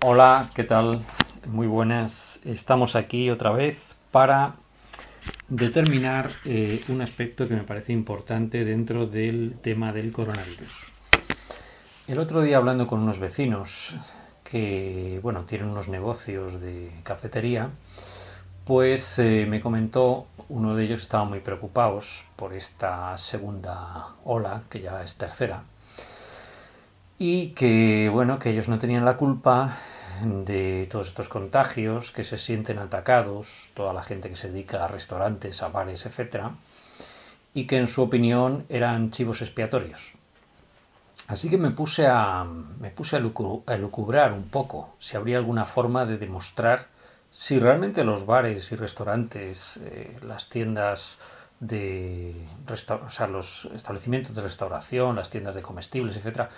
Hola, ¿qué tal? Muy buenas. Estamos aquí otra vez para determinar un aspecto que me parece importante dentro del tema del coronavirus. El otro día hablando con unos vecinos que, bueno, tienen unos negocios de cafetería, pues me comentó, uno de ellos estaba muy preocupados por esta segunda ola, que ya es tercera, y que, bueno, que ellos no tenían la culpa de todos estos contagios, que se sienten atacados, toda la gente que se dedica a restaurantes, a bares, etcétera, y que en su opinión eran chivos expiatorios. Así que me puse a lucubrar un poco si habría alguna forma de demostrar si realmente los bares y restaurantes, las tiendas o sea, los establecimientos de restauración, las tiendas de comestibles, etcétera,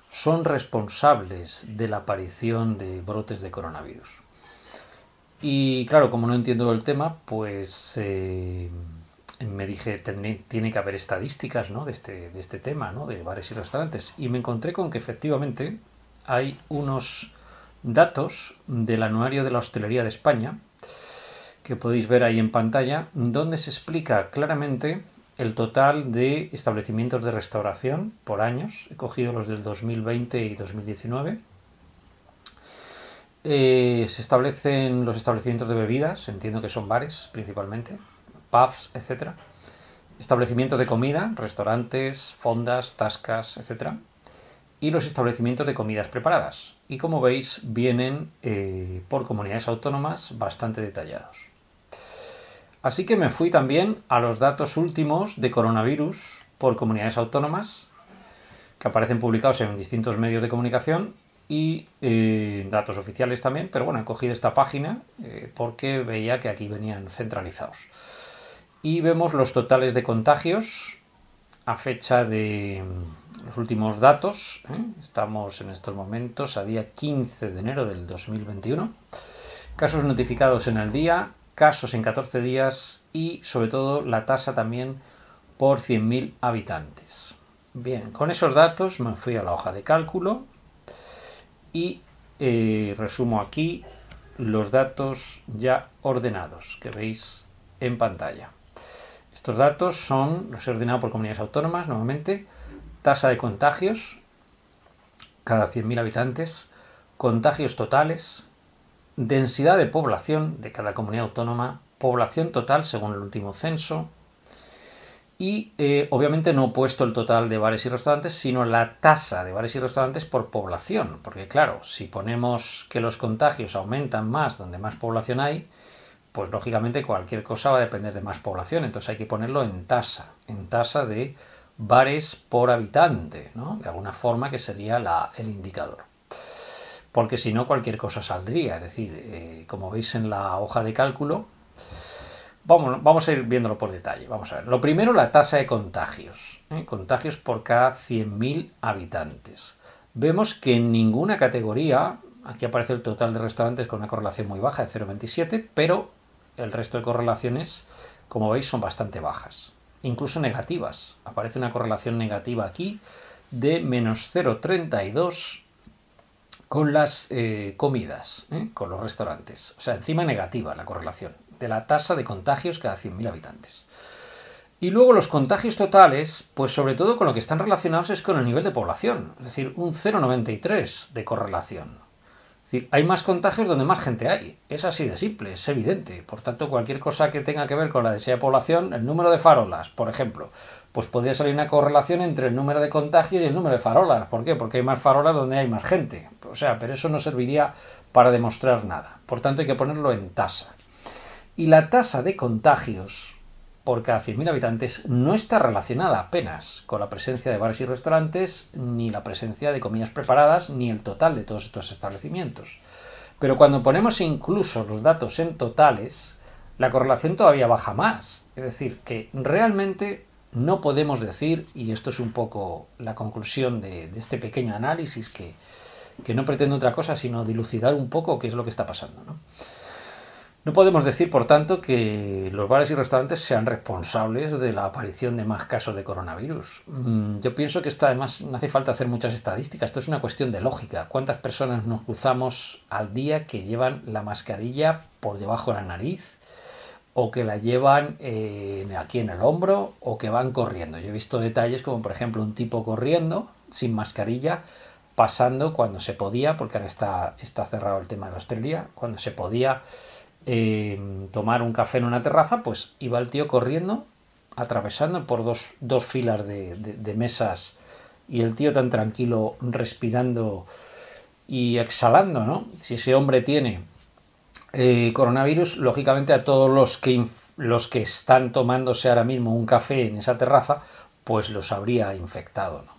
son responsables de la aparición de brotes de coronavirus. Y claro, como no entiendo el tema, pues me dije, tiene que haber estadísticas, ¿no?, de este tema, ¿no?, de bares y restaurantes. Y me encontré con que efectivamente hay unos datos del Anuario de la Hostelería de España, que podéis ver ahí en pantalla, donde se explica claramente el total de establecimientos de restauración por años. He cogido los del 2020 y 2019. Se establecen los establecimientos de bebidas, entiendo que son bares principalmente, pubs, etcétera. Establecimientos de comida, restaurantes, fondas, tascas, etcétera. Y los establecimientos de comidas preparadas. Y como veis, vienen por comunidades autónomas bastante detallados. Así que me fui también a los datos últimos de coronavirus por comunidades autónomas, que aparecen publicados en distintos medios de comunicación y datos oficiales también, pero bueno, he cogido esta página porque veía que aquí venían centralizados. Y vemos los totales de contagios a fecha de los últimos datos. Estamos en estos momentos a día 15 de enero del 2021. Casos notificados en el día, casos en 14 días y sobre todo la tasa también por 100.000 habitantes. Bien, con esos datos me fui a la hoja de cálculo y resumo aquí los datos ya ordenados que veis en pantalla. Estos datos los he ordenado por comunidades autónomas nuevamente. Tasa de contagios cada 100.000 habitantes, contagios totales, densidad de población de cada comunidad autónoma, población total según el último censo y obviamente no he puesto el total de bares y restaurantes, sino la tasa de bares y restaurantes por población, porque claro, si ponemos que los contagios aumentan más donde más población hay, pues lógicamente cualquier cosa va a depender de más población, entonces hay que ponerlo en tasa de bares por habitante, ¿no?, de alguna forma, que sería el indicador. Porque si no, cualquier cosa saldría. Es decir, como veis en la hoja de cálculo, vamos a ir viéndolo por detalle. Vamos a ver. Lo primero, la tasa de contagios. Contagios por cada 100.000 habitantes. Vemos que en ninguna categoría, aquí aparece el total de restaurantes con una correlación muy baja de 0,27, pero el resto de correlaciones, como veis, son bastante bajas. Incluso negativas. Aparece una correlación negativa aquí de menos 0,32 con las comidas, con los restaurantes. O sea, encima negativa la correlación de la tasa de contagios cada 100.000 habitantes. Y luego los contagios totales, pues sobre todo con lo que están relacionados es con el nivel de población. Es decir, un 0,93 de correlación. Es decir, hay más contagios donde más gente hay. Es así de simple, es evidente. Por tanto, cualquier cosa que tenga que ver con la densidad de población, el número de farolas, por ejemplo, pues podría salir una correlación entre el número de contagios y el número de farolas. ¿Por qué? Porque hay más farolas donde hay más gente. O sea, pero eso no serviría para demostrar nada. Por tanto, hay que ponerlo en tasa. Y la tasa de contagios por cada 100.000 habitantes no está relacionada apenas con la presencia de bares y restaurantes, ni la presencia de comidas preparadas, ni el total de todos estos establecimientos. Pero cuando ponemos incluso los datos en totales, la correlación todavía baja más. Es decir, que realmente no podemos decir, y esto es un poco la conclusión de este pequeño análisis que no pretende otra cosa sino dilucidar un poco qué es lo que está pasando, ¿no? No podemos decir, por tanto, que los bares y restaurantes sean responsables de la aparición de más casos de coronavirus. Yo pienso que esto además no hace falta hacer muchas estadísticas, esto es una cuestión de lógica. ¿Cuántas personas nos cruzamos al día que llevan la mascarilla por debajo de la nariz? O que la llevan aquí en el hombro o que van corriendo. Yo he visto detalles como por ejemplo un tipo corriendo sin mascarilla, pasando cuando se podía, porque ahora está cerrado el tema de la hostelería, cuando se podía tomar un café en una terraza, pues iba el tío corriendo, atravesando por dos filas de mesas y el tío tan tranquilo respirando y exhalando, ¿no? Si ese hombre tiene coronavirus, lógicamente a todos los que están tomándose ahora mismo un café en esa terraza, pues los habría infectado, ¿no?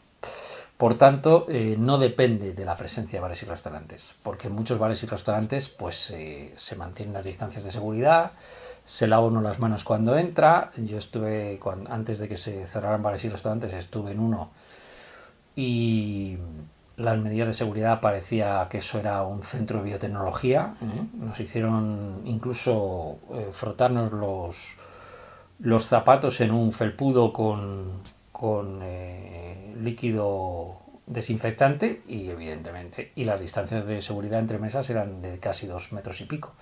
Por tanto, no depende de la presencia de bares y restaurantes, porque en muchos bares y restaurantes pues se mantienen las distancias de seguridad, se lava uno las manos cuando entra. Yo estuve, antes de que se cerraran bares y restaurantes, estuve en uno y las medidas de seguridad parecía que eso era un centro de biotecnología. Nos hicieron incluso frotarnos los zapatos en un felpudo con líquido desinfectante y evidentemente, y las distancias de seguridad entre mesas eran de casi 2 metros y pico.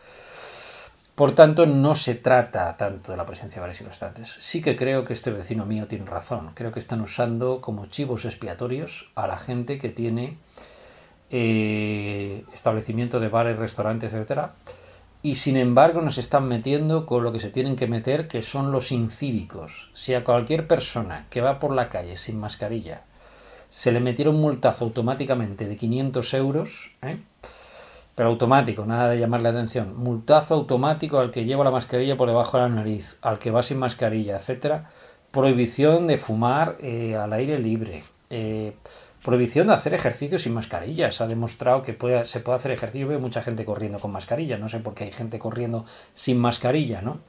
Por tanto, no se trata tanto de la presencia de bares y restaurantes. Sí que creo que este vecino mío tiene razón. Creo que están usando como chivos expiatorios a la gente que tiene establecimientos de bares, restaurantes, etcétera. Y sin embargo nos están metiendo con lo que se tienen que meter, que son los incívicos. Si a cualquier persona que va por la calle sin mascarilla se le metiera un multazo automáticamente de 500 euros, pero automático, nada de llamarle la atención, multazo automático al que lleva la mascarilla por debajo de la nariz, al que va sin mascarilla, etcétera, prohibición de fumar al aire libre, prohibición de hacer ejercicio sin mascarilla. Se ha demostrado que se puede hacer ejercicio. Veo mucha gente corriendo con mascarilla, no sé por qué hay gente corriendo sin mascarilla, ¿no?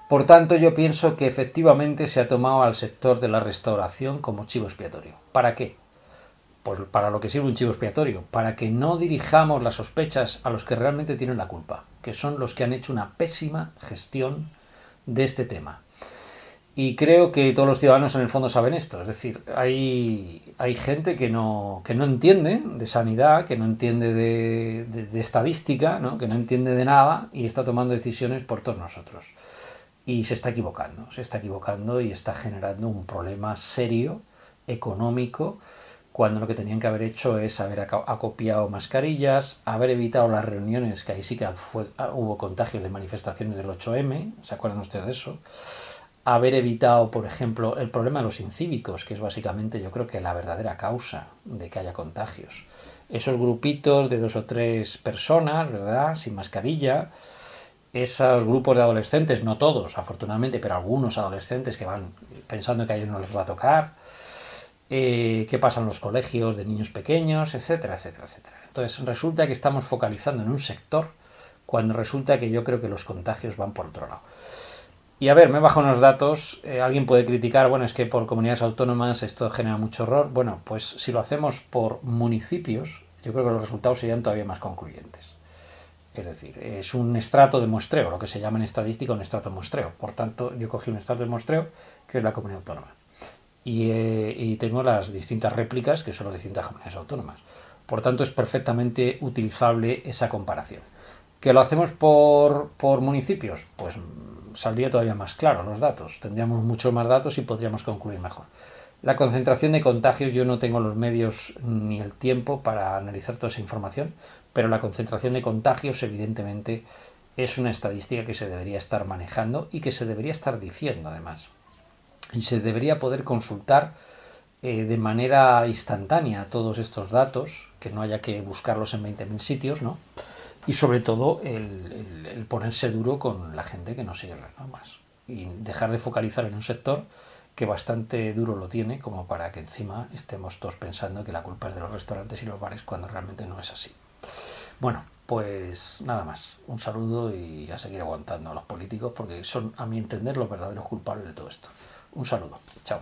Por tanto, yo pienso que efectivamente se ha tomado al sector de la restauración como chivo expiatorio. ¿Para qué? Pues para lo que sirve un chivo expiatorio, para que no dirijamos las sospechas a los que realmente tienen la culpa, que son los que han hecho una pésima gestión de este tema. Y creo que todos los ciudadanos en el fondo saben esto. Es decir, hay gente que no entiende de sanidad, que no entiende de estadística, ¿no? Que no entiende de nada y está tomando decisiones por todos nosotros. Y se está equivocando y está generando un problema serio, económico, cuando lo que tenían que haber hecho es haber acopiado mascarillas, haber evitado las reuniones, que ahí sí que hubo contagios de manifestaciones del 8M, ¿se acuerdan ustedes de eso? Haber evitado, por ejemplo, el problema de los incívicos, que es básicamente, yo creo que la verdadera causa de que haya contagios. Esos grupitos de 2 o 3 personas, ¿verdad?, sin mascarilla, esos grupos de adolescentes, no todos, afortunadamente, pero algunos adolescentes que van pensando que a ellos no les va a tocar, qué pasa en los colegios de niños pequeños, etcétera, etcétera, etcétera. Entonces, resulta que estamos focalizando en un sector cuando resulta que yo creo que los contagios van por otro lado. Y a ver, me he bajado unos datos. Alguien puede criticar, bueno, es que por comunidades autónomas esto genera mucho error. Bueno, pues si lo hacemos por municipios, yo creo que los resultados serían todavía más concluyentes. Es decir, es un estrato de muestreo, lo que se llama en estadística un estrato de muestreo. Por tanto, yo cogí un estrato de muestreo, que es la comunidad autónoma. Y tengo las distintas réplicas, que son las distintas comunidades autónomas. Por tanto, es perfectamente utilizable esa comparación. ¿Que lo hacemos por municipios? Pues saldría todavía más claro los datos. Tendríamos muchos más datos y podríamos concluir mejor. La concentración de contagios, yo no tengo los medios ni el tiempo para analizar toda esa información, pero la concentración de contagios evidentemente es una estadística que se debería estar manejando y que se debería estar diciendo además. Y se debería poder consultar de manera instantánea todos estos datos, que no haya que buscarlos en 20.000 sitios, ¿no? Y sobre todo el ponerse duro con la gente que no sigue las normas y dejar de focalizar en un sector que bastante duro lo tiene como para que encima estemos todos pensando que la culpa es de los restaurantes y los bares cuando realmente no es así. Bueno, pues nada más, un saludo y a seguir aguantando a los políticos porque son, a mi entender, los verdaderos culpables de todo esto. Un saludo, chao.